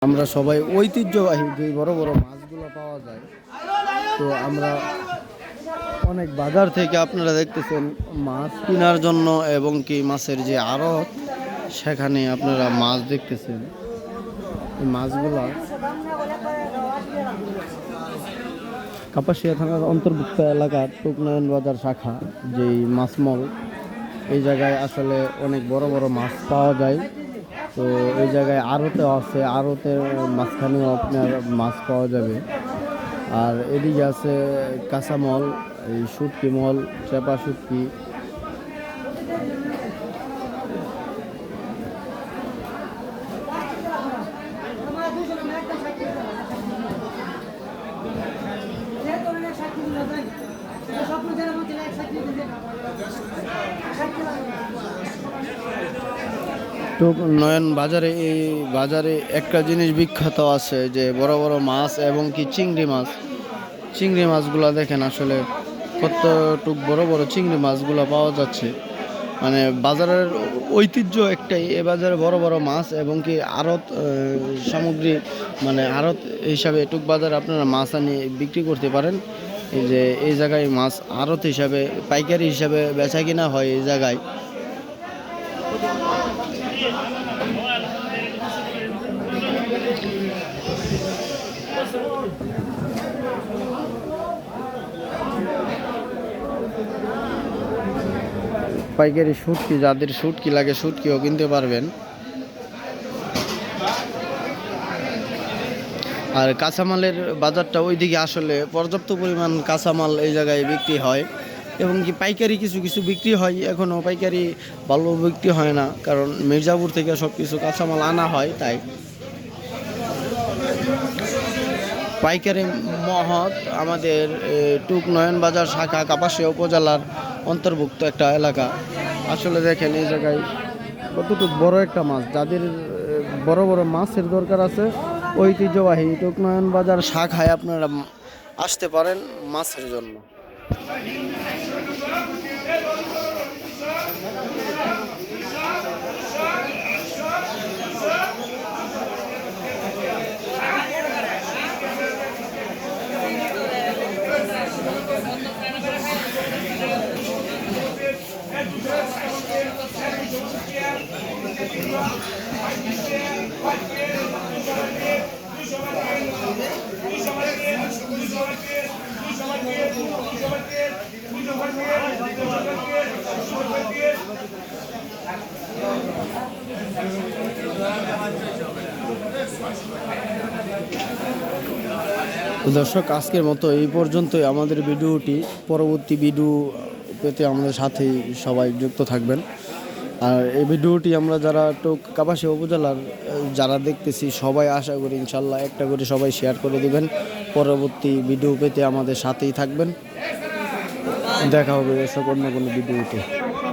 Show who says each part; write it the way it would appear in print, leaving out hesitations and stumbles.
Speaker 1: আমরা সবাই ঐতিহ্যবাহী যে বড় বড় মাছগুলো পাওয়া যায়। তো আমরা অনেক বাজার থেকে আপনারা দেখতেছেন মাছ কেনার জন্য এবং কি মাছের যে আড়ত সেখানে আপনারা মাছ দেখতেছেন। এই মাছগুলা কাপাসিয়া থানার অন্তর্ভুক্ত এলাকার টুকনয়ন বাজার শাখা যেই মাছমল, এই জায়গায় আসলে অনেক বড় বড় মাছ পাওয়া যায়। তো এই জায়গায় আড়তে আছে, আড়তের মাঝখানেও আপনার মাছ পাওয়া যাবে। আর এদিকে আছে কাঁচামল, এই শুটকি মল, চেপা শুটকি। নয়ন বাজারে, এই বাজারে একটা জিনিস বিখ্যাত আছে যে বড় বড় মাছ এবং কি চিংড়ি মাছ। চিংড়ি মাছগুলো দেখেন আসলে কতটুক বড় বড় চিংড়ি মাছগুলো পাওয়া যাচ্ছে। মানে বাজারের ঐতিহ্য একটাই, এ বাজারে বড় বড় মাছ এবং কি আড়ত সামগ্রী, মানে আড়ত হিসাবে টুক বাজারে আপনারা মাছ আনি বিক্রি করতে পারেন। এই যে এই জায়গায় মাছ আড়ত হিসাবে পাইকারি হিসাবে বেচা কিনা হয় এই জায়গায়। পাইকারি শুটকি, যাদের শুটকি লাগে শুটকিও কিনতে পারবেন। আর কাঁচামালের বাজারটা ওইদিকে আসলে পর্যাপ্ত পরিমাণ কাঁচামাল এই জায়গায় বিক্রি হয় এবং কি পাইকারি কিছু কিছু বিক্রি হয়। এখনও পাইকারি ভালো বিক্রি হয় না, কারণ মির্জাপুর থেকে সব কিছু কাঁচামাল আনা হয়। তাই পাইকারি মহৎ আমাদের টুক নয়ন বাজার শাখা কাপাসিয়া উপজেলার অন্তর্ভুক্ত একটা এলাকা। আসলে দেখেন এই জায়গায় কতটুকু বড় একটা মাছ, যাদের বড় বড় মাছের দরকার আছে ঐতিহ্যবাহী টুক নয়ন বাজার শাখায় আপনারা আসতে পারেন মাছের জন্য। দর্শক, আজকের মতো এই পর্যন্তই আমাদের ভিডিওটি। পরবর্তী ভিডিও পেতে আমাদের সাথেই সবাই যুক্ত থাকবেন। আর এই ভিডিওটি আমরা যারা কাপাসিয়া উপজেলার যারা দেখতেছি সবাই আশা করি ইনশাল্লাহ একটা করে সবাই শেয়ার করে দিবেন। পরবর্তী ভিডিও পেতে আমাদের সাথেই থাকবেন। দেখা হবে এসব অন্য কোনো ভিডিওতে।